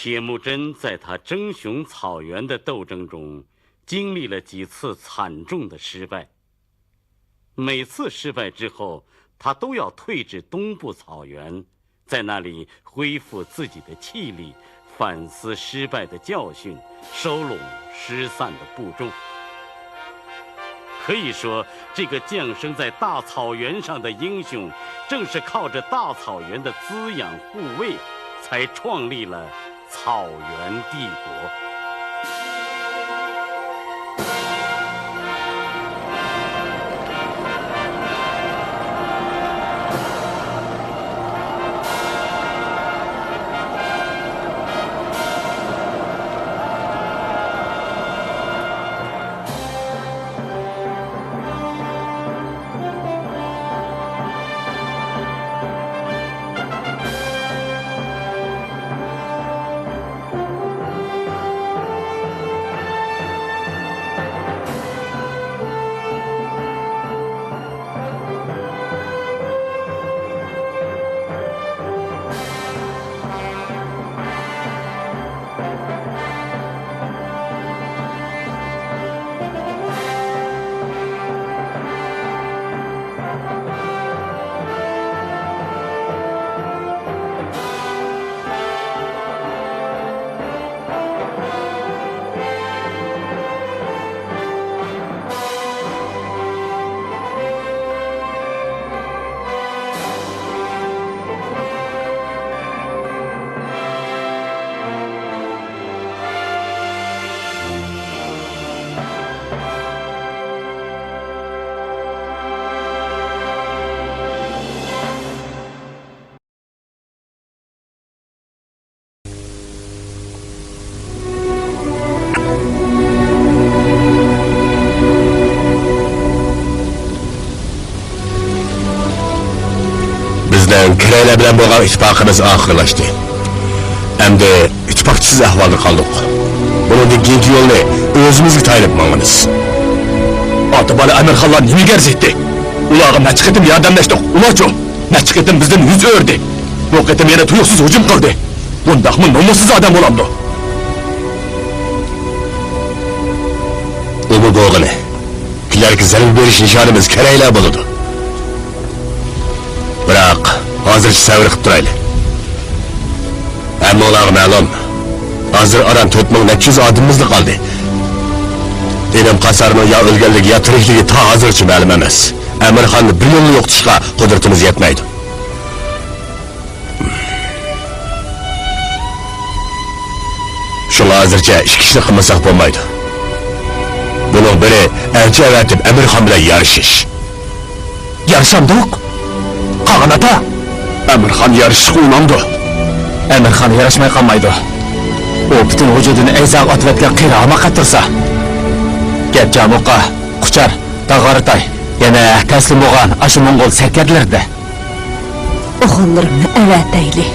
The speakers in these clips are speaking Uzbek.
铁木真在他征雄草原的斗争中，经历了几次惨重的失败。每次失败之后，他都要退至东部草原，在那里恢复自己的气力，反思失败的教训，收拢失散的部众。可以说，这个降生在大草原上的英雄，正是靠着大草原的滋养护卫，才创立了草原帝国。Kiraylar bilan bo'lgan ittifoqimiz oxirlashdi. Endi ittifoqchisiz ahvolda qoldik. Bundan keyingi yo'lni o'zimizga tayinlab mangamiz. Ota-bola Amirxonlar nimaga arzitdi? Ularga necha qitim yordamlashdik. Ularchi necha qitim bizdan yuz o'rdi. Bu qitim yana tuyuqsiz hujum qildi. Bundaqmi nomussiz odam bo'lamdi? Bu bo'g'ini. Kimlarga zarar berish nishonimiz kiraylar bo'ladi. Biroq hozircha sabr qilib turaylik. Ammo ularga ma'lum, hozir oran 4400 odamimiz qoldi. Erim Qasarning yo o'lganligi yo tirikligi ta hozircha ma'lum emas. Amirxonni bir yo'lni yo'qotishga qudratimiz yetmaydi. Shunga hozircha ikki ishni qilmasak bo'lmaydi. Buning biri elchi avatib Amirxon bilan yarashish. Yarashamdiq? Qag'an ata, Amirxon yarashishga ulandı. Amirxon yarashmay qolmaydi. O butun vujudini ayzoq otvatgan qirama qatirsa, gap Jamuqa, Quchar, Dag'aratay, yana taslim bo'lgan ashu Mong'ol sarkarlarda. O'g'illarimni avatayli.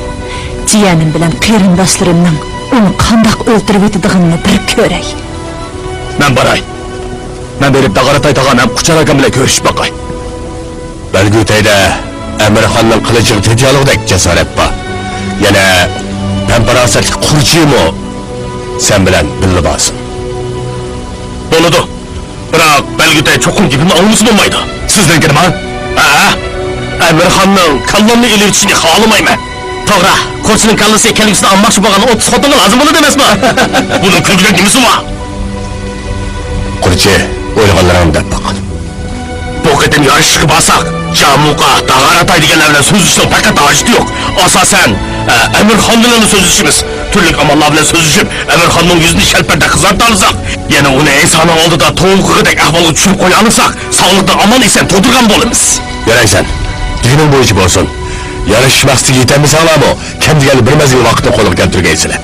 Jiyanim bilan qarindoshlarimning uni qandoq o'ltirib o'tadiganini bir ko'ray. Men boray. Men berib Dag'aratay tog'am ham Quchar akam bilan ko'rishib boqay. Balgutayda Amirxonning qilichiga tejolug'dek jasorat bor. Yana pamparasatli qurchimi sen bilan birga borsin. Bo'ladi. Biroq Balgutay cho'qim gapimni olmasa bo'lmaydi. Sizdan kirma. Amirxonning kallamni elitishni xohlamayman. To'g'ri, qo'shining kallasi kelgisini olmoqchi bo'lgan 30 xotinga lozim bo'ladi emasmi? Buni kulgidan nimasi bor? Qurchi, o'ylaganlarimni deb boq. Bu qitim yarışıqı basak, Jamuqa, Dag'aratay deganlar bilan so'zlashishning faqat hojati yo'q. Asosan Amirxon bilan so'zlashimiz, turli amallar bilan so'zlashib, Amirxonning yuzini shalparda qizartib olsak, yana uni insonning oldida to'g'riqidek ahvolga tushirib qo'ya olsak, sog'liqda omon eson to'tirgan bo'lamiz. Yaraysan. Dinim bo'yicha bo'lsin. Yarashish maqsadiga yetamiz-mi? Kim deganni bir mazgil vaqtni qo'lga keltirgaysizlar.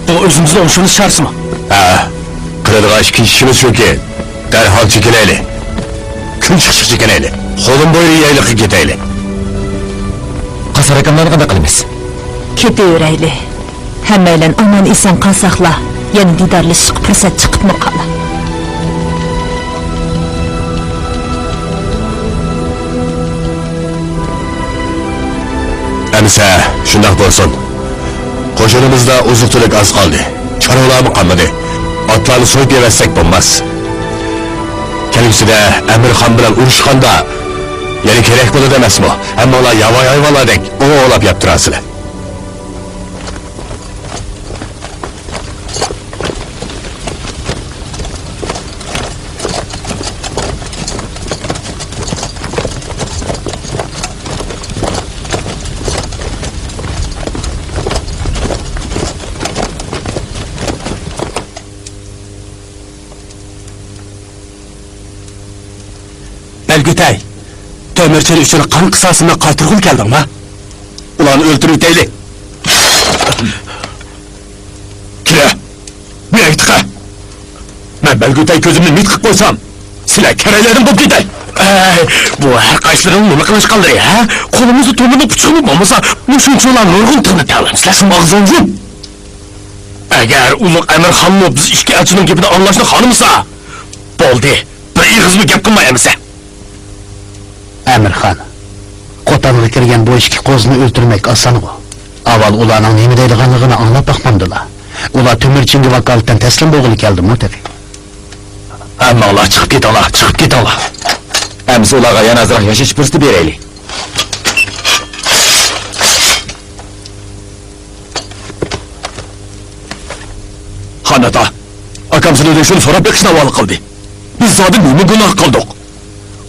Bu o'zimizni o'shimiz shartmi? Ha. Qiladigan ikkinchi ishimiz shuki, darhol chekinaylik. Kun chiqishga chekinaylik. Qo'lim bo'yi yayliqqa ketaylik. Qasar akamlarni qanday qilamiz? Ketaverayli. Hammaylar omon eson qolsaqla, yana didorlashishga fursat chiqibmi qala. Amsa, shundoq bo'lsin. Qo'shinimizda oziq-tulik az qoldi. Chorvalarni qolmadi. Otlarni so'yib yemazsak bo'lmas. Kelgusida Amirxon bilan urushganda yana kerak bo'ladi emasmi? Ammo ular yavoy hayvonlardek o'g'lab yeb turasizlar. Belgütay, Tömürçin üçün qan qısasını qaytırğın keldin mi? Ulanı öldürüp deyli. Kire, bir aytıqa. Ben Belgütay gözümü mitqib koysam, sile kerelerim bu gider. Bu her qaysıların nima qilish qalday, ha? Qo'limizni to'mini puchug'ini bo'lmasa, mushuncha ular nurg'un tig'ni tavlamsizlar. Mag'zunjum. Agar Ulug' Amirxonni biz ishga elchining gapini anglashni xohlamasa, bo'ldi. Bir ig'izmi gap qilmaymiz. Amirxon, qo'tanga kirgan bu ishki qo'zni o'ltirmak oson bu. Avval ularning nima deydiganligini anglab boqmamdilar. Ular Tömürchinga vakolatdan taslim bo'lg'ili keldimi, tabii. Ammo ular chiqib ketinglar. Amsi ularga yana azroq yashash fursati beraylik. Xonada, akam sizlardan shuni so'rab beqishni havola qildi. Biz zodi nima gunoh qildik?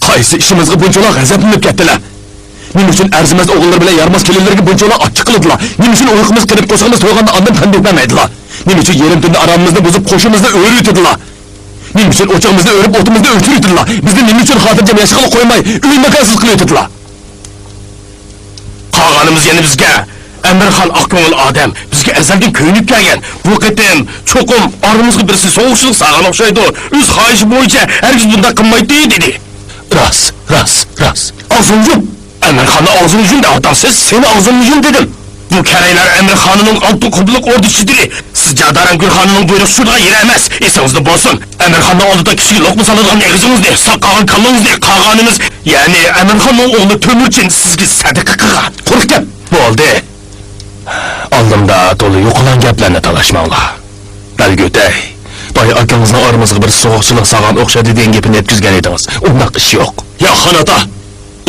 Qaysi ishimizga bunchalar g'azablanib ketdilar? Nima uchun arzimas o'g'illar bilan yarmas kelinlarga bunchalar achchiq qildilar? Nima uchun uyqumiz kirib qo'shig'imiz to'yg'anda ondan tanbeh bermaydilar? Nima uchun yerim tunda aramimizni buzib qo'shimizni o'ritidilar? Nima uchun o'chog'imizni o'rib o'timizni o'chiritidilar? Bizni nima uchun xotirjam yashashga qo'ymay, uy makonsiz qilib Qolganimiz yana bizga Amirxon aqko'ngil odam, bizga azaldan ko'ynib kelgan. Bu qitim cho'qim oramizga birisi sovuqchilik saqlab o'xshaydi. O'z xohishi bo'yicha hargiz bunday qilmaydi dedi. Ras. Ağzınızın! Amirxonni ağzınızın da adamsız, seni ağzınızın dedim. Bu kereyler Amirxonning altın kubluk ordusudur. Siz Jadaran Gülxonning buyruq şurada yer emas, esinizde bolsun. Amirxonning oldida kişiga lokma saladigan eg'izingizni, saqqagan kallangizni qolganimiz, ya'ni Amirxonning o'g'li Tömürchin sizga sadaqa qilgan. Qo'rqdim. Bo'ldi. Oldimda to'la yo'qolan gaplarni talashmanglar. Belgütay, boy akamizning oramizga bir sovuqchilik saqan o'xshadi degan gapini yetkazgan edingiz. Undaq ish yo'q. Ya xonata!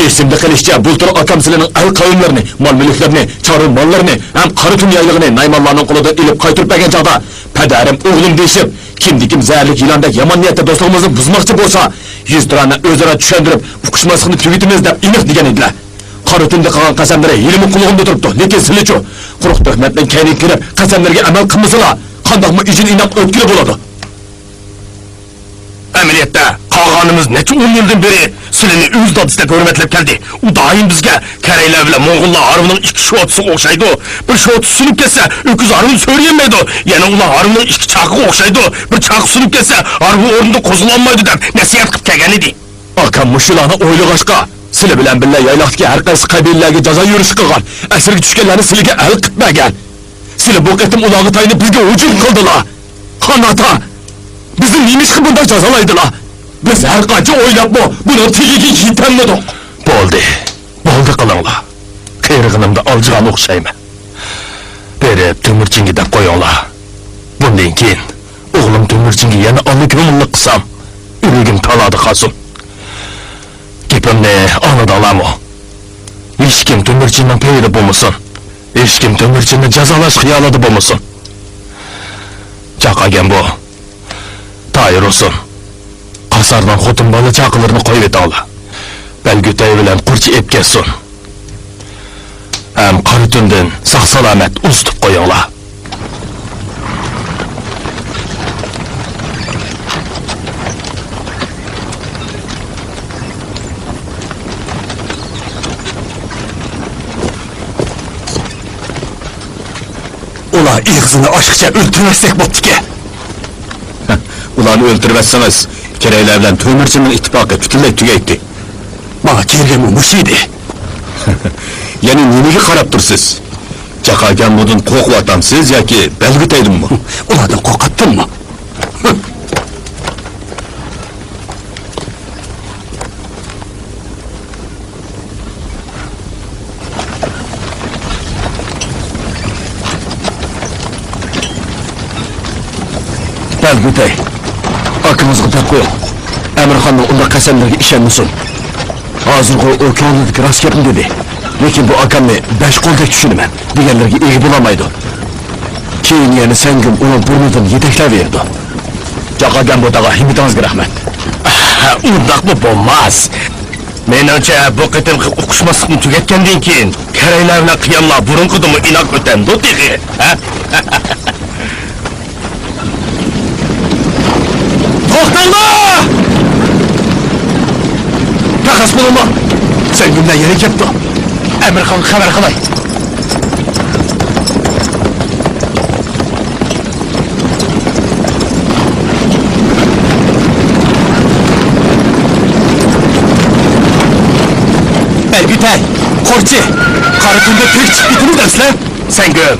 Esimde qilishcha bultur akam sizlarning al qavmlarini, mol-mulklarini, chorva mollarini, ham qaritun yaylig'ini naymonlarning qo'lidan ilib qaytirib bergan chog'da padarim, o'g'lim deyishib, kimdikim zarlik yilondek yomon niyatda do'stligimizni buzmoqchi bo'lsa, 100 tirani o'zaro tushuntirib, uqishmaslikni tugitimiz deb iniq degan edilar. Qaritunda qolgan qasamlari yilimi qulog'imda turibdi, lekin sizlarchi quruq tuhmatdan keyin kirib, qasamlarga amal qilmasalar, qandoqmi ijin inab o'tkir bo'ladi. Ameliyatda qolganimiz necha 10 yildan beri sizlarni o'z dadisida hurmatlab keldi. U doim bizga Karaylar bilan Mo'g'ullar arvining ikki shotisiga o'xshaydi. Bir shot sunib ketsa, o'kuz arvini so'rayolmaydi. Yana ular arvining ikki chaqiga o'xshaydi. Bir chaq sunib ketsa, arvi o'rnida qo'zg'alolmaydi deb nasihat qilib kelgan edi. Akam mushularni o'ylag'ashqa, sizlar bilan birga yayloqdagi har qaysi qabilalarga jazo yurish qilgan. Asirga tushganlarni sizlarga al qilmagan. Sizlar bu qatim ularga tayinib bizga hujum qildilar. Xonata, bizni nima ish qilib bunday jazolaydilar? Biz her qancha o'ylab buni tegiga yetolmadik. Bo'ldi qilinglar. Qayrig'inimda oljigan o'xshayman. Berib Tömürchinga deb qo'yinglar. Bundan keyin o'g'lim Tömürchinga yana olli ko'ngillik qilsam, yuragim taladi qolsin. Gapimni anladinglarmi? Hech kim Tömürchinning payida bo'lmasin. Hech kim Tömürchinni jazolash xiyolida bo'lmasin. Chaqagan bu. Tayyor olsun. Qasardan xotin bola chaqalarni qo'yib etanglar. Belgütay bilan qurchi ep kelsin. Ham Qaritundan sog'-salomat uztib qo'yinglar. Ular ig'zini ochiqcha o'ltirmaslik bo'pti-ki. Ularni o'ltirmasangiz, Keraylar bilan Tömürchinning ittifoqi butunlay tugaydi. Mana kelgan mush edi. Ya'ni nimaga qarab tursiz? Chaqagan budun qo'rqyapsiz yoki Belgütaydimmi? Ulardan qo'rqatdimmi? Belgütey, akınızga dep koyun. Emirhan'ın onda kasemlerine işenmesin. Hazırgı o köylüdeki raskerim dedi. Lekin bu akamni beş qo'ldek tushunaman deganlarga ega bo'lamaydi. Keyin yana Sangim uni burnidan yetaklayverdi. Chaqagan bo'taga himmatingizga rahmat. Undaqmi bo'lmas. Menimcha bu qitimqi o'qishmaslikni tugatgandan keyin karaylar bilan qiyonlar burunqidimi inoq o'tandi dedi. To'xtanglar! Taqas bo'lma. Sangimdan yana ketdi. Emirhan xabar qilay. Belgütay, Qorchi, qora tunda tek chiqib ketdingizlar. Sangim,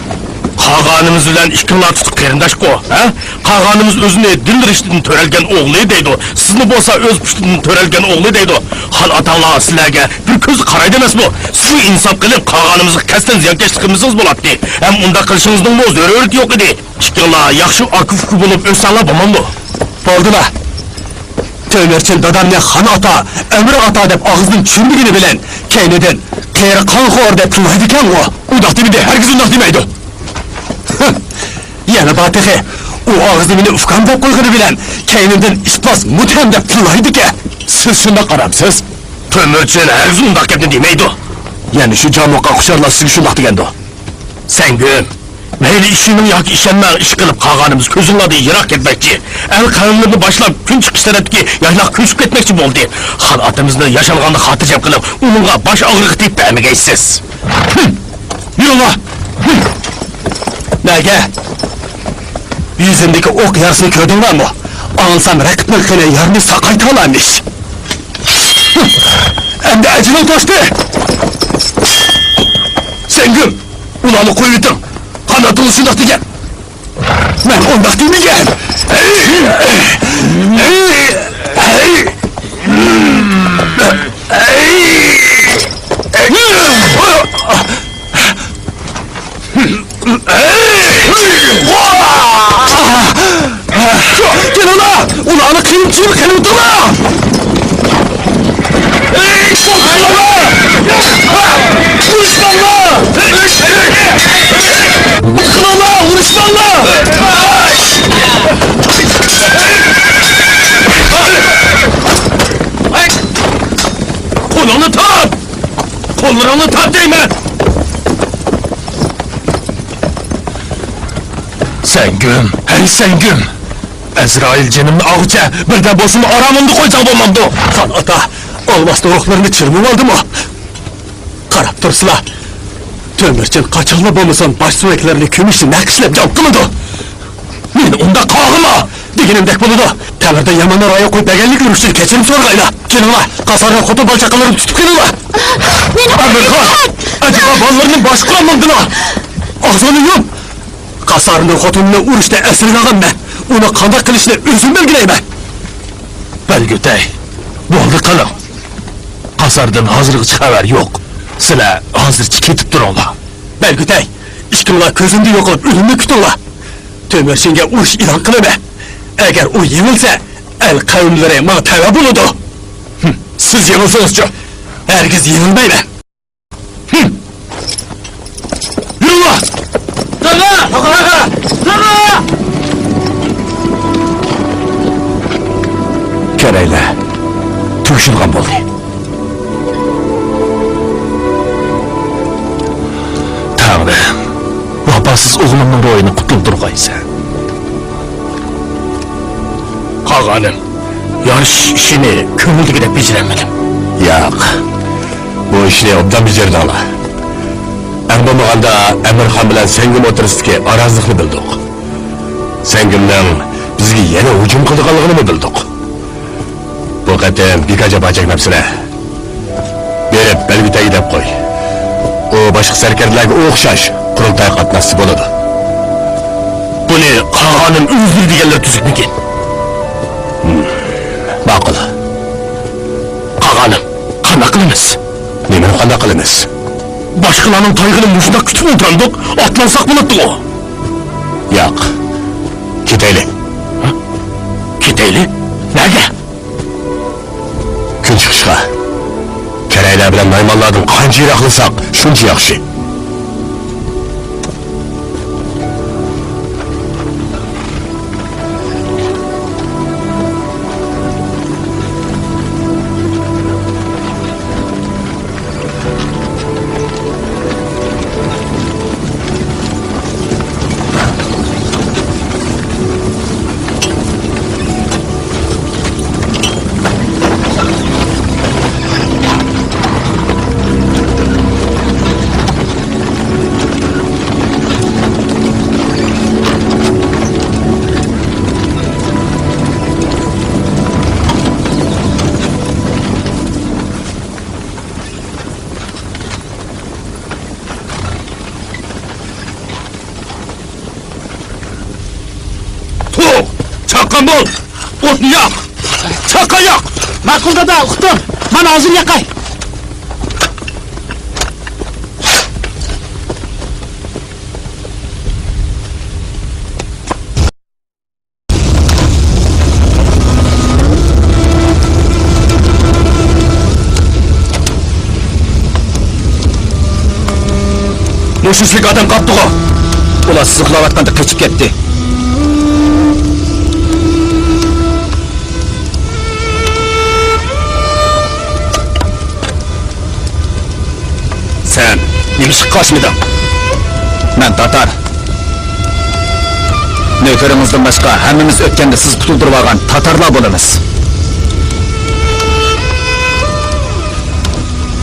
qag'animiz bilan ishqinlar tutib qarindosh-ku, ha? Qag'animiz o'zini dildirishdan to'ralgan o'g'li deydi. Sizni bo'lsa o'z pushtidan to'ralgan o'g'li deydi. Xon atalar sizlarga bir ko'z qaraydi emasmi? Siz insof qilib qag'animizga qasdan ziyonkashlik qilmasangiz bo'ladi. Ham unda qilishingizning zarurati yo'q edi. Ishqinlar yaxshi akuf bo'lib o'ssanlar bo'lmadi. Bo'ldilar. Tömerçin dadamla Xon ata, Emir ata deb og'izning tushundigini bilan, keynidan qeri qonxo'r deb qilmaydi ekan u. Undaq demidi, hargiz undaq demaydi. Yana batiqi, u og'izni meni ufqam deb qo'ygani bilan, keynidan ispas mutam deb qilmaydi ekan. Siz shunda qaramsiz. Tömerçin hargiz undaq gapni demaydi. Yani shu jamoqqa qushorlar sizga shundaq degandi. Sangim, mayli ishingni yoki ishonmay ish qilib qolganimiz ko'zinglardan yiroq ketmoqchi. El qarinlarni boshlab kun chiqish tarafga yayloq ko'chib ketmoqchi bo'ldi. Xon otamizni yashalganda xotirjam qilib, uningga bosh og'riq deb bermagaysiz. Yurla. Nega? Yüzümdeki ok yarısını gördünler mi? Alsam rakibin kine yarını sakayta olarmış. Hem de acının taştı. Sengim, ulanı koyuyordum. Kanatını şundak diyeceğim. Ben ondak demeyeceğim. Gel ola! Ulanı kıyımcıyım kıyımdı la! Vuruşmanla! Kınala! Vuruşmanla! Kolunu tap! Kollarını tap değme! Sengim, hey Sengim! Ezrail canımın ağıca birden boşumu aramında koyacak olmamdı. Xon ata, olmazda ruhlarını çırmım aldı mı? Qarab tursula. Tömerçin qaçanlı bo'lmasan baş suveklerini kümüşü nakışlab yaptımıdı. Men unda qağıma degenimdek buludu. Temirde yaman araya koyup begenlik yürüştür keçirim sorgayla. Kenala, qasarga kutu balçakalarını tutup kenala. Emirhan, acaba ballarının başı kıramandına. Ağzını yum. Qasarının xotununu uruşda esirgağım ben. Onu qanday qilishni o'zim belgilayman. Belgütey, bo'ldi qiling. Qasardan hozirgacha xabar yo'q. Sizlar hozircha ketib turinglar. Belgütey, ishqimlar ko'zimda yo'qolib o'limni kutinglar. Tömerchinga urush e'lon qilaman. Agar u yengilsa, el qavmlari menga tava bo'ladi. Siz yengilsangizchi, hargiz yengilmayman. Yuringlar! Tava! Kereyla, tug'ishilgan bo'ldi. Tangrim, vafosiz o'g'limning ro'yini qutlib turg'aysan. Qog'onim, yosh ishini ko'ngildagidek bajarolmadim. Yo'q, bu ishni obdan bajardi. Eng bo'lmaganda Emirhan bilan Sangim o'tirishdagi arazlikni bildik. Sangimning bizga yana hujum qilganligini bildik. Bu qatim bekaja bajagnapsizlar. Berib Belgütayga deb qo'y. U boshqa sarkarlarga o'xshash qurultay qatnashchi bo'ladi. Buni qog'onim o'zligi deganlar tuzukmikin. Ma'qul. Qog'onim, qanday qilamiz? Nima qanday qilamiz? Boshqalarning toyg'ini mushunda kutib o'tirdik, otlansak bo'ladi-ku. Yo'q. Ketaylik. Keteyli? Nerede? Gün çıkışqa. Kereyler bilen naymanlardan qancha yiroqlasak, shuncha yaxshi. Çaqqan bol! O'tni yoq! Chaqqan yoq! Ma'qul dada, uqdim. Mana hozir yoqay. Mushuslik odam qopdi-ku. Ular sizni uxlayotganda qochib ketdi. Sen nima ish qo'shmiding? Men tatar. Nökörümüzden başka hemmimiz ötkende siz tutuldurup algan tatarlar bo'lamiz.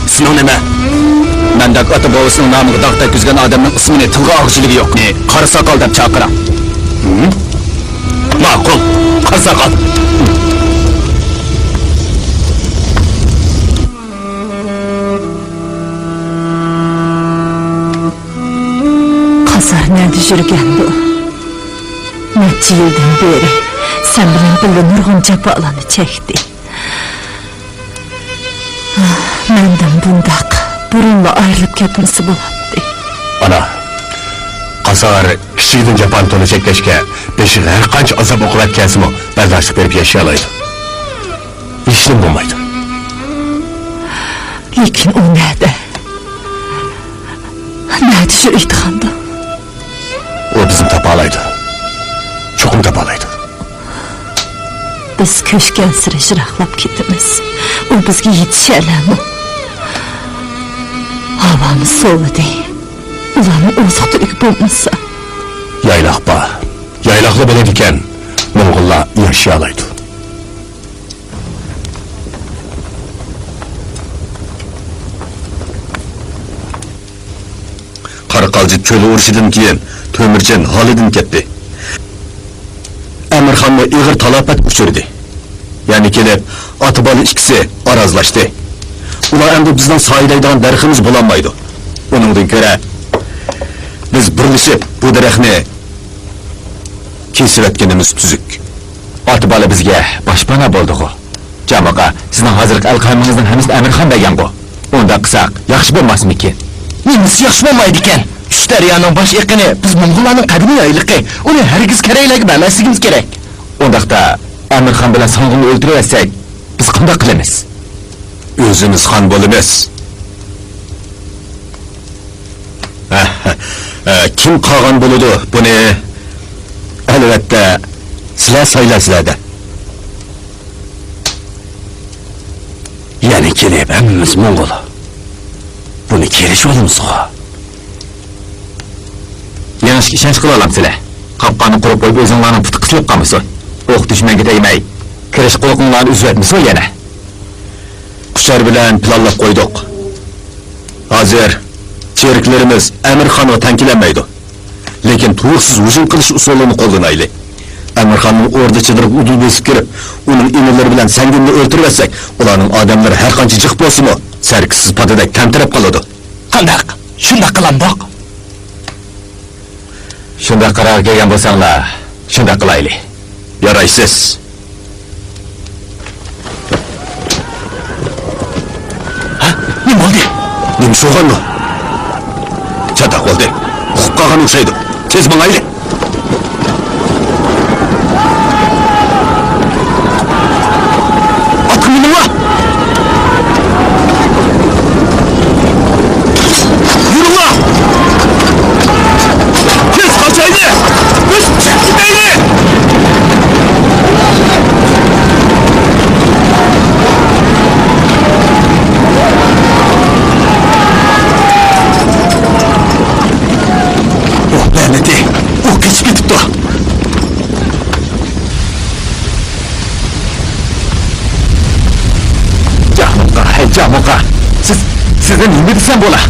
İsmi nima? Mendek ota bobosining nomiga dog' tekizgan odamning ismini tilga olg'chiligi yo'q. Qora soqol deb chaqiram. Ma'qul, qora soqol. Qazar nerede yürgen bu? Neçe yıldan beri sen bilen birga nurg'un jafolarni çekti. Menden bundaq burunla ayrılıp ketmesi bo'ladi. Ana, Qazar kichikdan japon to'ni cheklashga beshi har qancha azob uqubatgansimi bardoshlik berib yashay oladi. Hech nima bo'lmaydi. Lekin o nerede? Nerede yürüydi xanda? O bizni topalaydi. Cho'qim topalaydi. Biz ko'shgan sira jiraqlab ketamiz. U bizga yetishalarmi? Havamiz sovidi. Ularni oziq-tulik bo'lmasa. Yaylaq bor. Yaylaqli bo'ladi ekan, Mo'g'ullar yashay oladi. Qaraqalcı cho'li urushidan keyin To'mirchan holidan ketdi. Amirxonni ig'ir talafot uchirdi. Ya'ni kelib, ota-bola ikkisi arazlashdi. Ular endi bizning soylaydigan darximiz bo'lolmaydi. Uningdan ko'ra biz birlashib bu daraxtni kesib o'tganimiz tuzuk. Ota-bola bizga boshpana bo'ldi-ku. Jamaqa, sizning hozirgi alqamingizning hammasi Amirxon degan-ku. Unda qilsak yaxshi bo'lmasmikin? Nimasi yaxshi bo'lmaydi ekan? Uch daryoning bosh eqini biz Mo'g'ullarning qadimiy ayliqi. Uni hargiz keraklarga bilmasligimiz kerak. Undaqda Amirxon bilan Song'ulni o'ldirib biz qanday qilamiz? O'zimiz xon bo'lamiz. Kim qolgan bo'ladi buni? Albatta sizlar saylasizlar. Ya'ni kelib hammamiz Mo'g'ul. Buni kelish olamizku. Yanlış ishonch qila olamsizlar. Qopqonni qurib qo'yib o'zinglarning puti qisilib qolmasin. O'q dushmanga tegmay, kirish qo'lqinlarni uzib o'tmasin yana. Qushlar bilan planlab qo'ydik. Hozir cheriklarimiz Amirxonni tankilanmaydi. Lekin tuyg'usiz hujum qilish usulini qo'llanaylik. Amirxonning o'rda chidirib udul besib kirib, uning inilari bilan sanginni o'ltirib olsak, ularning odamlari har qancha jiq bo'lsa-mu, sarkisiz padadek tantirab qoladi. Qandaq? Shunda qilamdoq. Shunda qaror kelgan bo'lsanglar, shunda qilaylik. Yaraysiz. Ha? Nima bo'ldi? Nima so'g'anmi? Chatoq bo'ldi. Uxib qolgan o'xshaydi. Tez mangayli. Sizden nima desam bo'la?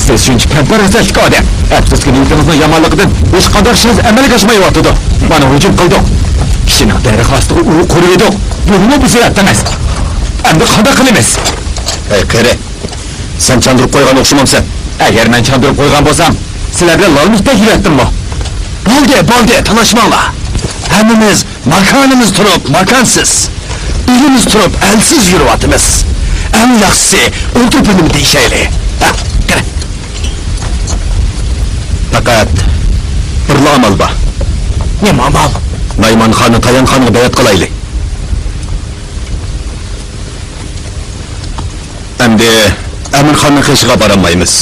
Siz shuncha kamparasalik odam. Afsuski niyatimizni yomonligidan hech qadar ishingiz amalga oshmayotdi. Mana hujum qildik. Kishining darxostiga urib qo'ydik. Bu nima buzirat emas. Endi qanday qilamiz? Ey qari, sen chandırıp qo'ygan o'xshamamsan. Agar men chandırıp qo'ygan bo'lsam, sizlarga lolmuqda yuratdimmi? Bo'ldi, tanışmanglar. Hammamiz makonimiz turib, makonsiz. Elimiz turib, elsiz yuribamiz. Eng yaxshisi, o'ltirib nima deyishayli. Ha, qara. Faqat bir amal bor. Nima amal? Naymanxonni Tayanxonga bayat qilayli. Endi Amirxonning qishiga boramaymiz.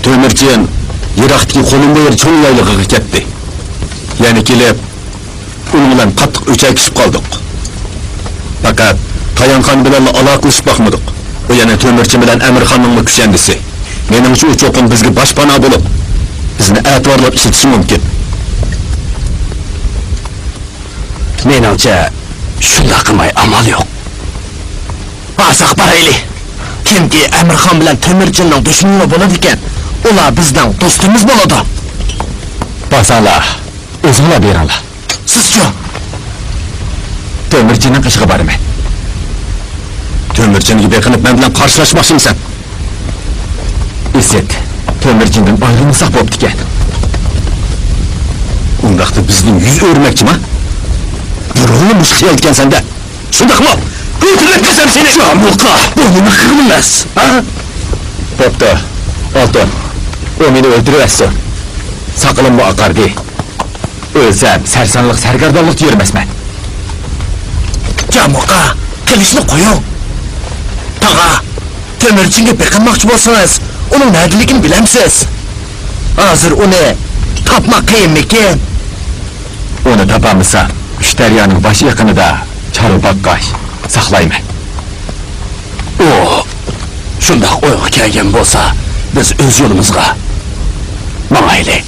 To'mirchin Yiroqdagi qo'limda yer cho'ng yaylig'iga ketdi. Ya'ni kelib, uning bilan qattiq o'chakishib qoldik. Faqat Tayanxon bilan aloqalashib baxmadik. U yana To'mirchin bilan Amirxonning kuchandisi. Menimcha u cho'qin bizga boshpana bo'lib, bizni e'tiborlab ishitishi mumkin. Menimcha shunday qilmay amal yo'q. Asaq barayli. Kimki Amirxon bilan To'mirchinning dushmani bo'ladi ekan, ular bizdan do'stimiz bo'ladi. Basala, o'zinglar beranglar. Siz-chi? To'mirchinning qishiga bormayman. To'mirchinga beqinib men bilan qarshilashmoqchimisan? Iset, To'mirchindan ayrilmasak bo'pti ekan. Undaqda bizning yuz o'rmoqchimi? Birovni mushkil aytgansanda. Shundaqmi? O'tirib desam seni. Shamuqa, bu nima qilmas? Ha? Bo'pti. Oltin. O meni o'ldiribsan. Saqalimni oqardi. O'lsam, sarsanlik, sargardonlik yurmasman. Shamuqa, qilishni qo'ying. Tog'a, To'mirchinga beqinmoqchi bo'lsangiz, uning nadaligini bilamsiz. Hozir uni topmoq qiyinmikan? Uni topamizsa, Ishtaryoning boshi yaqinida Charbaqash saqlayman. Shundoq o'yga kelgan bo'lsa, biz o'z yo'limizga mangaylik.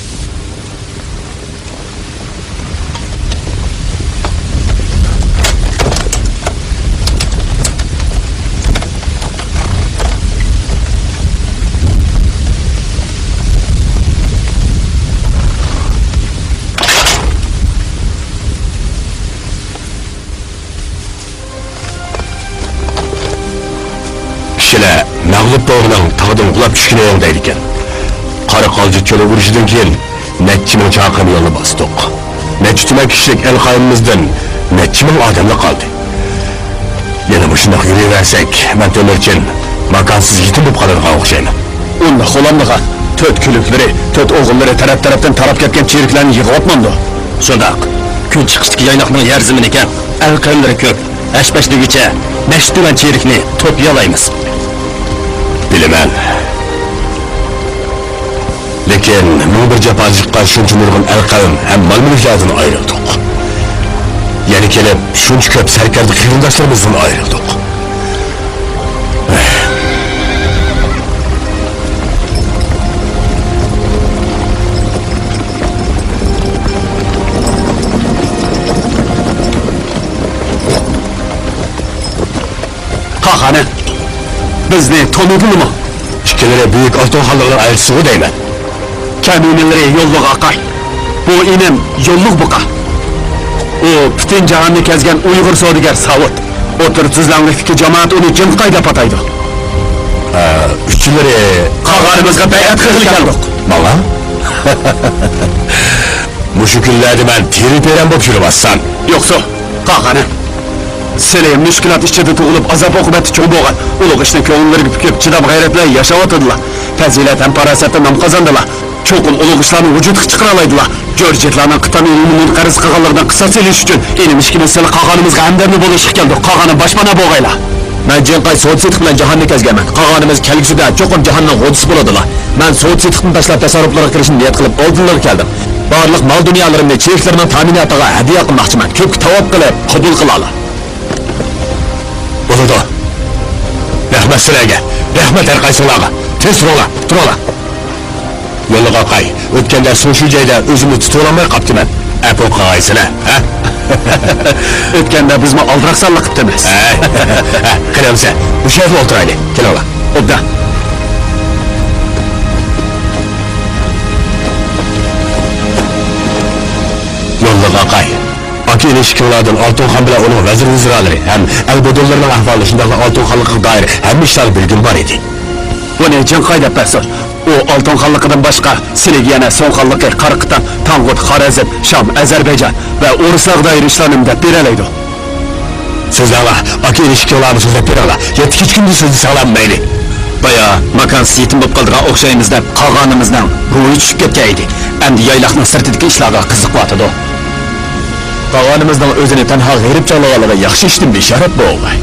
Kishilar mag'lub tog'dan tog'dan qulab tushgan deydi ekan. Qora qolji cho'la urishidan keyin necha ming chaqim yo'lni bosdik. Necha kishilik el qayimizdan necha ming odamlar qoldi. Yana bu shundoq yuraversak, men To'mirchin makonsiz yetim bo'lib qoladigan o'xshayman. Unda xo'lamliga to'rt kuliklari, to'rt o'g'illari tarafdan tarab ketgan cheriklarni yig'ib Shundoq. Kun chiqishdagi yaynoqning yer zimin ekan, el qayimlari ko'p. Ashbashligicha nashtulan cherikni to'pyalaymiz. Bilaman. Lekin bu bir jafoziqqa shuncha nurg'un al-qavm ham mol-mulklardan ayrildik. Yana kelib shuncha ko'p sarkarda qiyindoshlarimizdan ayrildik. Qani bizni tanıdınmı? İşkilere büyük otohallıqlar ayırtısı deyman. Kaminelere yolluk aqar. Bu inem yolluk buqa. O bütün cahanni kezgen Uyghur savdigar Savut. O tırtsızlanlıktaki cemaat onu cınqayda pataydı. Üççüleri qağanımızga bayat qilgandik. Mala? Bu şükürlerdi ben teri peren bop yuribassan. Yoksa qağanı. Seni müşkilat içinde tuğulup azap okubeti çoğu boğan. Uluk işten köğünleri köp çidap gayretle yaşavatıdılar. Faziletten parasetten nam kazandılar. Çoğun uluk işlerini vücut çıkıralaydılar. Görceklerinin kıtanın ünlünün karıs kağalarından kısa seliş için enimiş gibi seni kağanımızga emderli buluşuk geldi. Kağanın başmana boğayla. Ben Cenkay soğut setik bilen cahanni kezgemen. Kağanımız kelgisi de çoğun cahannan hodisi buladılar. Ben soğut setikini taşlap tasarruflara kirişin niyet kılıp oldunları geldim. Barlık mal dünyalarımda çeyiklerinden tahminiyatıga hediye kılmakçıman. Köp tavap kılıp kabul kılalar. Oludu. Rahmet sıraya, rahmet erkaysılağa. Tez durala. Yolu qaqay, o'tganda shu joyda o'zimni tuta olmay qaptiman. Apo qaqaysina, ha? Ötkende bizmi aldıraksanlık kıptımız. Kılamsa, bu şehirde oturaylı. Gel ola, obda. Yolluk akay. Aki ilişkilerden Altınxan bilen onun vezir viziraları hem el-Bodollarının ahvalı şundakla Altınxanlık'a dair hem işler bilgin var idi. Bu ne için kayda pesir? O Altınxanlık'dan başka Siligiyene, Sonxanlık'ı, Karık'tan, Tangut, Xarezm, Şam, Azerbaycan ve Uruslar'a dair işlerini de bir eleydi. Sözlerle, aki ilişkilerini sözler bir ala. Yetik hiç gündüz sözü sağlanmaydı. Bayağı makansız yetim bop kaldırgan okşayımızdan, kalganımızdan ruhu düşüp ketkeydi. Endi yaylaqның sırtıdaki işlerine kızık vatıdı. Kalganımızdan özünü tenha g'irib çalagalı ve yaxşı iştin bir işaret bu olay.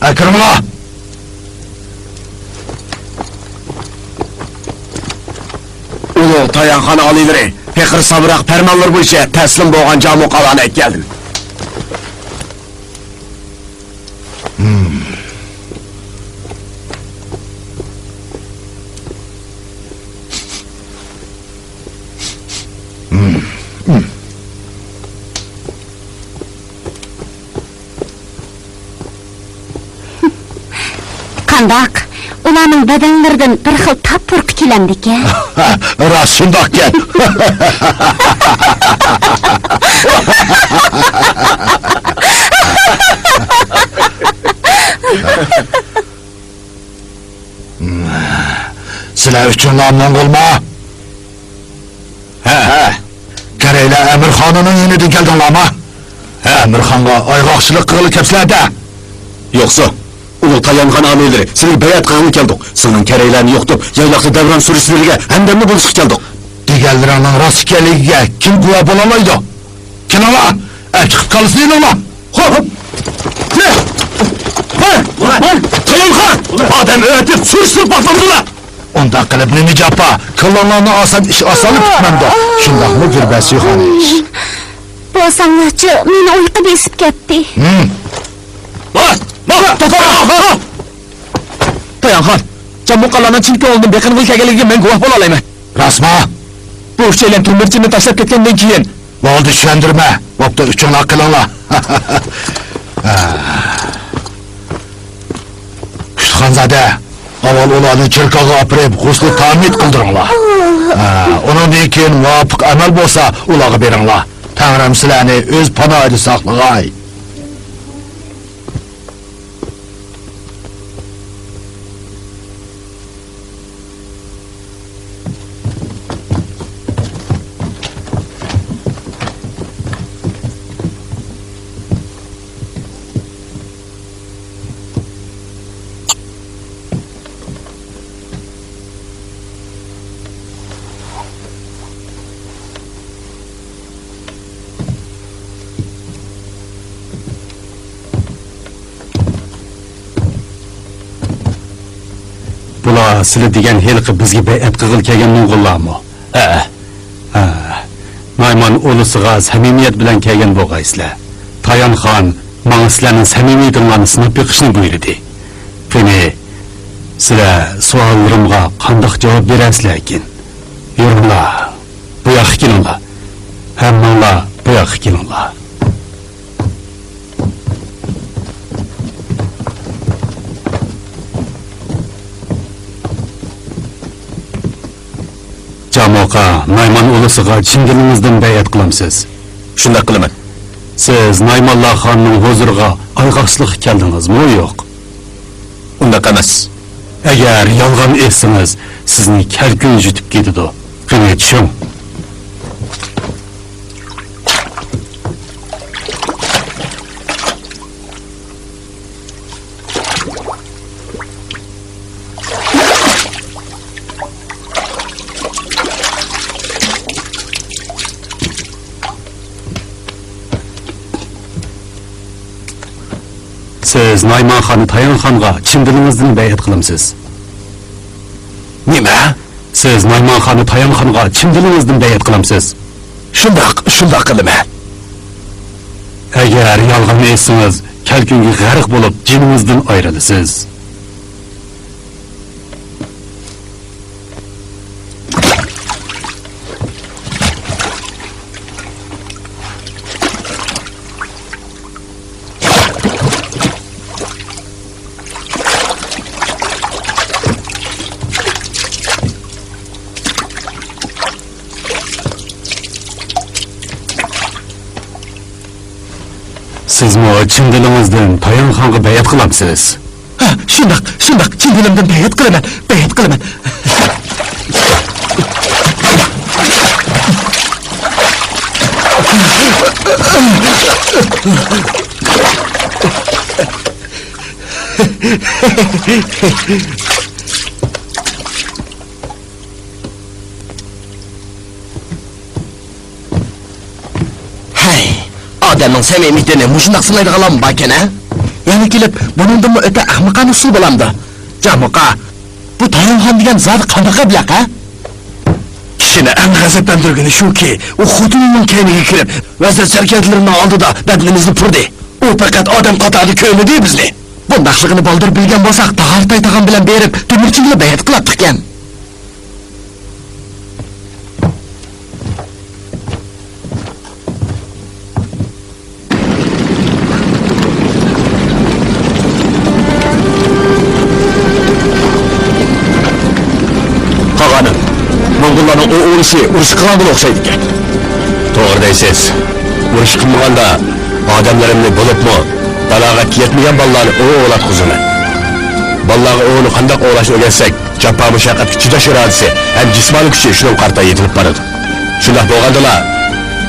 Akırmına! Ulu Tayanxan alileri, Pekir Sabırak permanlar bu işe teslim boğan Camu Qalan'a geldim. Qandaq? Ularning badanlaridan bir xil tapur kelamdi-ekan. Rost shundoq gap. Sizlar uchun nomon bo'lma. Ha. Karaylar Amirxonning yonidan keldinglarmi? Amirxonga ayg'oqchilik qilib kelibsizlar-da. Yo'qsa Ulu Tayanxan amirleri, senin bayat kılığını geldik. Senin kereylerini yoktu, yaylaklı devran sürüsülerine hemdemli buluşuk geldik. Diğerlerinin rast geliğe kim kuva bulamaydı? Kim ola? Çıkıp kalısın değil ola! Hop! Ne? Tayanxan! Adem öğretip sürüsünü patladılar! Onda kılıp ne nicapa, kıllanlarını asan iş asalı tutmamda. Şundak mı gürbesi yuxanı iş? Bu sanatçı meni uyku besip ketdi. Tayanxan, Camu Qalan'ın çinki oldum, bekin vılka gelirken ben guah bol alayım. Rasma! Bu işçiyle tümbürçini taşlap ketkenden keyin. Oldu düşündürme, bopta üçün akılınla. Kuştxanzade, aval olanı çırkağı apırıp, guslu tamit kıldırınla. Onun keyin muvafık amel bolsa, ulağı berinla. Tanrım silani öz panaydı saklıgay. Bula sili degan helqi bizga bay'at qilg'il kelgan mo'ng'ullarmi? Nayman ulusiga samimiyat bilan kelgan bo'g'aysizlar. Tayanxon menga sizlarning samimiyatlaringizni sinab beqishni buyurdi. Qani sizlar savollarimga qanday javob berasizlar ekan? Yuringlar, bu yoqqa kelinglar. Hammanglar bu yoqqa kelinglar. Camoqa, Nayman ulusiga chin dilimizdan bay'at qilamsiz. Shunday qilaman. Siz Naymanlar xonning huzuriga ayg'oqchilik keldingizmi, yo'q? Undaq emas. Agar yolg'on etsangiz, sizni kalkun yutib ketadi. Qani tushun. Siz Nayman xonni Tayanxonga chin dilingizdan bay'at qilamsiz. Nima? Siz Nayman xonni Tayanxonga chin dilingizdan bay'at qilamsiz. Shundoq qilaman. Agar yolg'on aytsangiz, kelkunga g'arq bo'lib jinimizdan ayrilasiz. Sizmi chin dilingizdan Tayanxonga bayat qilamsiz? Ha, shundoq, chin dilimdan bayat qilaman. Adamın samimiyetini muşundaq sınaydiğalam bakene? Yani kelip, bunundan mı öte ahmaqan usul bulamdı? Camuqa, bu Tayanxon degan zat qanaqa bilaq, ha? Kishini en g'azablantirgani shuki, u xotinining kayniga kirib, vazir sarkartlarining oldida badnimizni purdi. U faqat odam qatori ko'midi bizni. Bundaqligini boldir bilgan bo'lsak, Tag'ar tag'am bilan berib, Temirchiga bayat qilib ekan. Moğolların o uruş kılandan okşaydı ki. Doğru deysiz. Uruş kılmaganda adamlarımni bulupmu, balağat yetmeyen ballarını oğulat kuzunu. Ballağı oğunu qandaq oğlaşını öğrensek, japa müşaqqatga chidash irodasi ham jismoniy kuchi shundan qarta yetilib boradi. Shundoq bo'lgandala,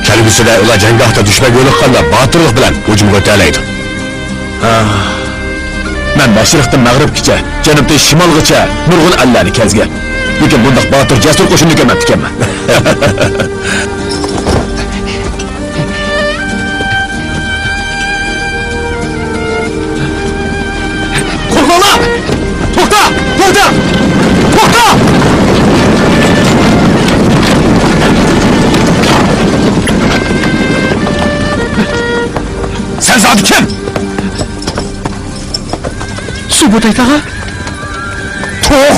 kelgusida ular janggohda dushman yo'liqqanda botirlik bilan hujum o'talaydi. Men mashriqdan mag'ribgacha, janubdan shimolgacha nurg'un allarni kezgan. Lekin bundaq botir jasur qo'shinni ko'rmabdi ekanman. Qo'rqoqlar! To'xta! To'xta! To'xta! Sen zat kim? Subutay tağa? To'q!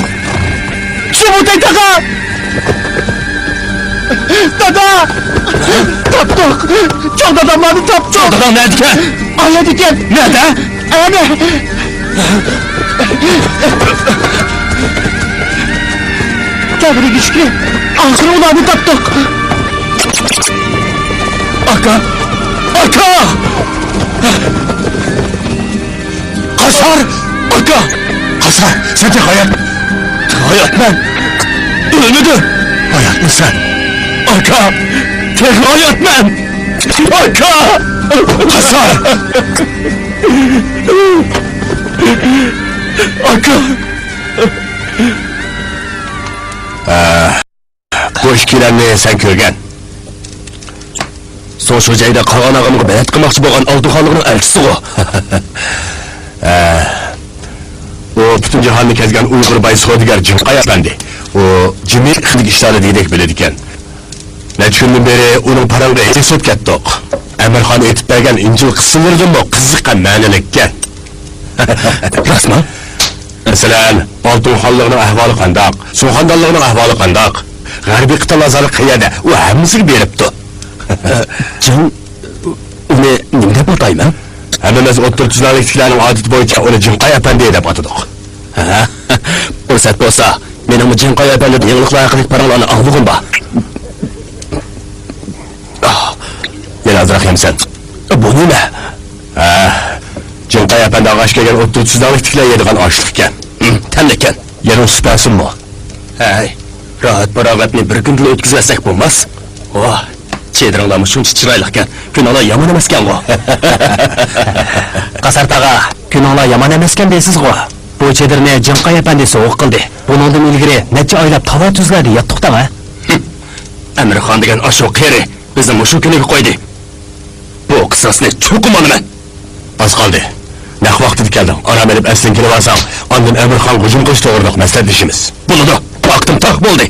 Subutay tağa! Dada! Taptık! Çok adamlarını taptık! Çok adam nerede ki? Ayet iken! Nerede? Ana! Kabri güçlü! Ahırı ulanı taptık! Aka! Aka! Kasar! Aka! Kasar! Sence hayat! Hayat ben! Ölmedi! Hayat mı sen? Aka! Tek hayat ben! Aka! Kasar! Aka! Bu işkilerini sen körgen. Son şu jayda qalğan ağamıga bayat qilmoqchi bo'lgan Olduxonliqning elchisi o. O bütün cihanını kezgen Uyghur bay Sodigar Cimqay efendi. O cimi xilik işleri deydek biledi ekan. Neçə gündən beri onun parangda esib ketdik. Emirxon etib bergen İncil qısımlardan bu qiziqqan ma'nilikka. Rasma? Masalan, Olduxonliqning ahvoli qandaq, Surxondaryoning ahvoli qandaq. G'arbiy qit'alar qayerda? U hammasiga beribdi. Can, uni nima deb atayman? Hammamiz o'ttirchilarliklarning odati bo'yicha uni Jinqay efendi deb atadik. Fursat bo'lsa, mening Jinqay efendining yangiliklar haqidagi paranglarni olg'im bor. Yana azroq yemsan. Bu nima? Jinqay efendi og'ash kelgan o'ttirchilarliklar yeydigan oshliq ekan. Tanlakan. Yana supasinmi? Hay, rahat farog'atni bir kunda o'tkazsak bo'lmas. Oh, chediringlarmi shuncha chiroyli ekan. Kunlar yomon emas ekan o. Qasar tağa, kunlar yomon emas ekan deysiz-ku. Bu chedirni Jinqay efendisi o'q qildi. Bundan ilgari necha oylab tava tuzladi yotdiq tağa. Amirxon degan ashu qeri bizni mushu kuniga qo'ydi. Bu qissasni cho'qimaman. Az qoldi. Naq vaqtida keldim. Aram elib aslin kelib olsam, ondan Amirxon hujum qilish to'g'riliq maslahatlashimiz. Bo'ladi. Vaqtim taq bo'ldi.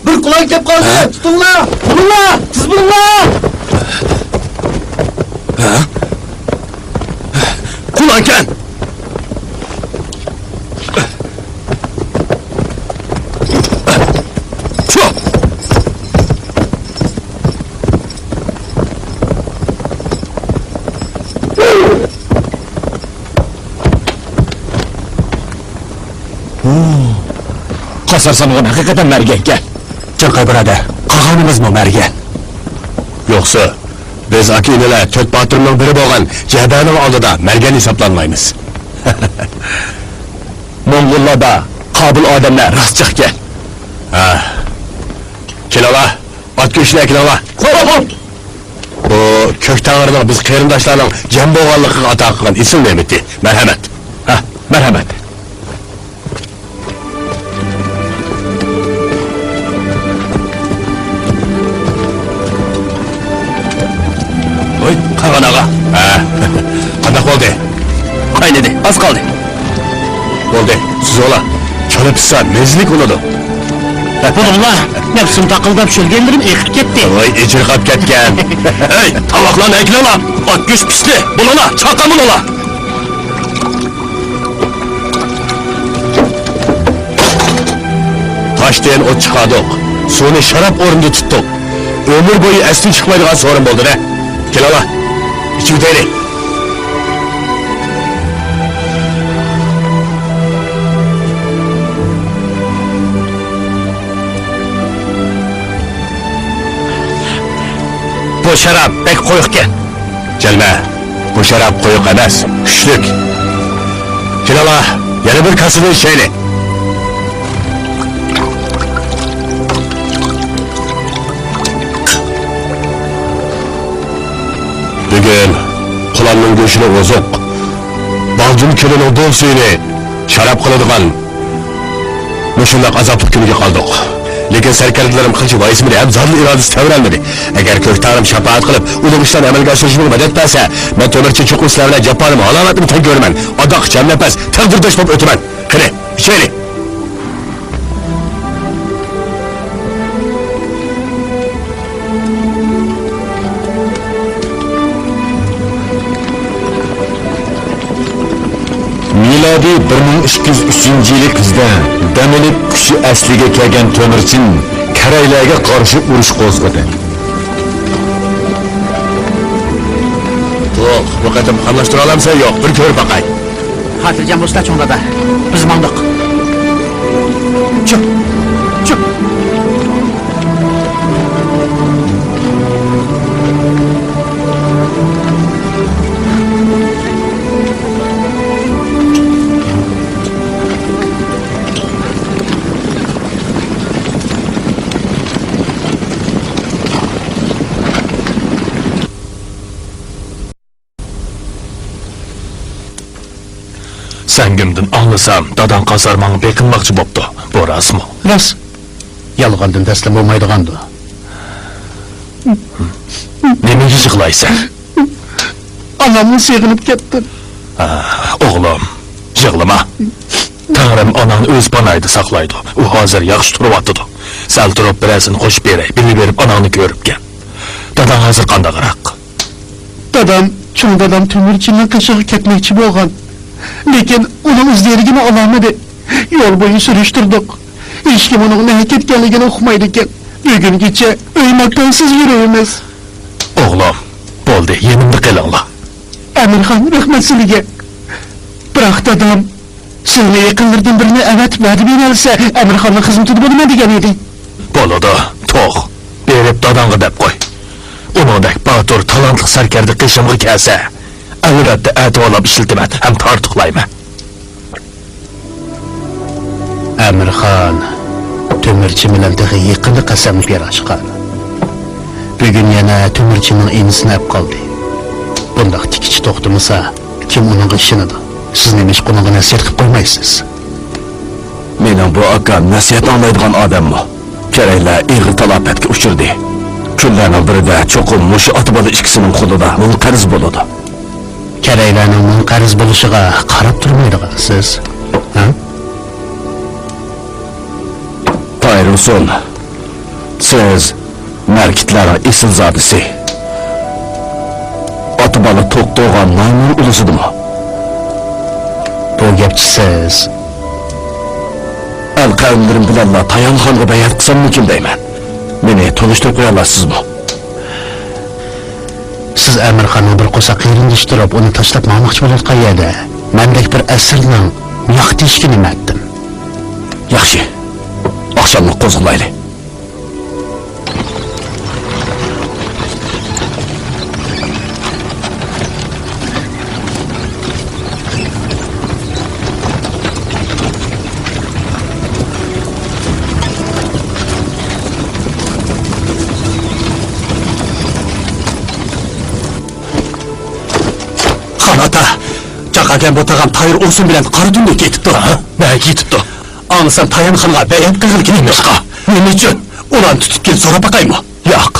Bir qulay kelib qoldi. Tutinglar! Tutinglar! Siz bulinglar! Qanken? Şu! Qasarsan onu hakikaten mergen gel. Canqay birader, qağanımız mı mergen? Yo'qsa, biz akinalar to'rt botirning biri bo'lgan Jahdaning oldida mergen hesaplanmaymiz. Moğollarda qabul odamlar rastchiq gel. Ha. Kelala, ot go'shtini kelala. Hop! Bu Kök Tangrining biz qarindoshlarning jam bo'lganligiga ato qilgan ism ne'mati. Marhamat. Ha, merhamet. Oy, Qag'an ağa. Ha. Qanday bo'ldi? Qaynedi, az kaldı. Bo'ldi. Siz ola. Cho'la pissa mezlik bo'ladi. Bununla nefsim takıldap şölgenlerim ekip gitti. Voy, ijirqab ketgan. Ey, tovoqlarni eklala. Ot go'sht pishdi. Bulala, chaqa bulala. Toshdan o't chiqardik. Suvni sharab o'rnida tutdik. Ömür bo'yi asli chiqmaydigan so'rin bo'ldi-da. Kelala. Ichib o'taylik. Bu şarap pek koyukken. Kelma. Bu sharab qo'yiq emas, kuchlik. Kelala, yana bir kasını içeylik. Bugün qulanning go'shtini ozuq, balcım kelining do'l suyini sharab qiladigan mushundaq azobli kuniga qoldik. Lekin sarkarlarim qilchi voismini ham zotli irodasi tavralmadi. Agar Kök Tangrim shafaat qilib, uning ishlarni amalga oshirishini madad bersa, men to'mirchi chuquslar bilan japonim alomatini tan ko'raman. Odoq jamlapas, taqdirdosh bo'lib o'taman. Qani, ichaylik. Miladi 1203 yili kuzda Damilik kuchi asliga kelgan To'mirchin Karaylarga qarshi urush qo'zg'adi. To'q, bu qadam qamlashtira olamsan yo'q, bir ko'r baqay. Xotirjam bo'sla cho'ngada. Biz mandiq. Çık. Çık. Sen kimdin anlasam, dadan qasarmağın bekinmaqçı boptu. Bu ras mı? Ras. Yalğandan taslim olmaydigandı. Nemeyi yıqlaysan? Anamın sığınıp ketdi. Oğlum, yığlama. Tanrım anan öz banaydı saqlaydı. O hazır yaxşı turib atıdı. Sal turib birazını qo'shib beray, bilib berib ananı görüp gel. Dadan hazır qanda qaraq. Dadam, çoğ dadam To'mirchinning qishig'i ketmoqchi bo'lgan. Lekin uning izlerigini olamadı. Yol boyu sürüştürdük. Hiç kim onun ne ketganligini uqmaydi ekan. Bugungacha o'ymakdansiz yuribmiz. Oğlum, bo'ldi, yenimni qilinglar. Amirxon rahmat sizga. Biroq dadam sizni yaqinlardan birini avatib va'da bersa, Amirxonning xizmatida bo'laman degan edi. Bo'ladi, to'q. Berib dadanga deb qo'y. Uningdek batur, talantli sarkarda qishimga kelsa, avratda ati olib ishiltiman, ham tortiqlayman. Amirxon To'mirchi bilan tig'i yaqinda qasam berashgan. Bugun yana To'mirchining enisini olib qoldi. Bundaq tikichi to'xtamasa, kim uning ishinidi? Siz nima ish qilgan nasihat qilib qo'ymaysiz? Mening bu akam nasihat anglaydigan odammi? Keraklar ig'ir talafotga uchirdi. Kunlarning birida cho'qim mushu ota-bola ikkisining qo'lida munqariz bo'ladi. Keraklarning munqariz bo'lishiga qarab turmaydigansiz, ha? Tayrusun, siz markitlarning esilzodisi. Ota-bola to'q to'g'an maymun ulusidimi? gapchisiz. Al qavmlarim bilan Tayan xonga bayat qilsam mumkin deyman. Meni tanishtirib qo'ya olasizmi? Siz Amir xonni bir qo'sa qirinlashtirib, uni tashlab olmoqchi bo'layotgan yerda, mendek bir asrning yo'q deyishga nima etdim? Yaxshi. Oqshomni qo'zg'alaylik. Ata, chaqagan bu tag'am Tayir O'sin bilan Qoradunga ketibdi. Nega ketibdi? Ansam Tayan xonga bayat qilgan emishqa. Nima uchun? Ularni tutib kelib so'rab baqaymi? Yo'q.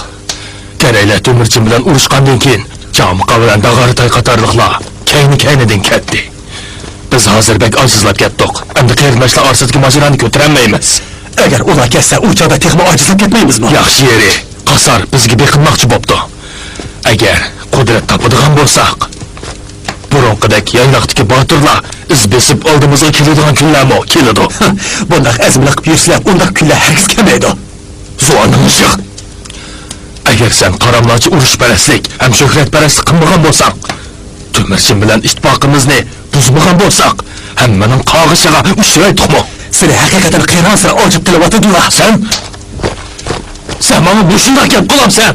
Karaylar Temirchin bilan urushgandan keyin Jamuqa bilan Dag'aritay qatorliqlar kayni-kaynidan ketdi. Biz hozir bek ojizlab ketdik. Endi qarindoshlar orasidagi mojaroni ko'tarolmaymiz. Agar ular ketsa, u chog'da texmo ojizlab ketmaymizmi? Yaxshi yeri. Qasar bizga beqinmoqchi bo'pti. Agar qudrat topadigan bo'lsak, burunqidek yayloqdagi botirlar iz besib oldimizga keladigan kunlarmi keladi. Bundoq azmlar qilib yursalar, undaq kunlar hargiz kelmaydi. Zo'rnimiz yo'q. Agar sen qaramlarcha urushparastlik ham shuhratparastlik qilmagan bo'lsang, Temirchin bilan ittifoqimizni buzmagan bo'lsak, hammaning qog'ishiga uchraydiqmi? Seni haqiqatan qiron sira ochib tilayotdilar. Sen mana bu shunday gap qilamsan.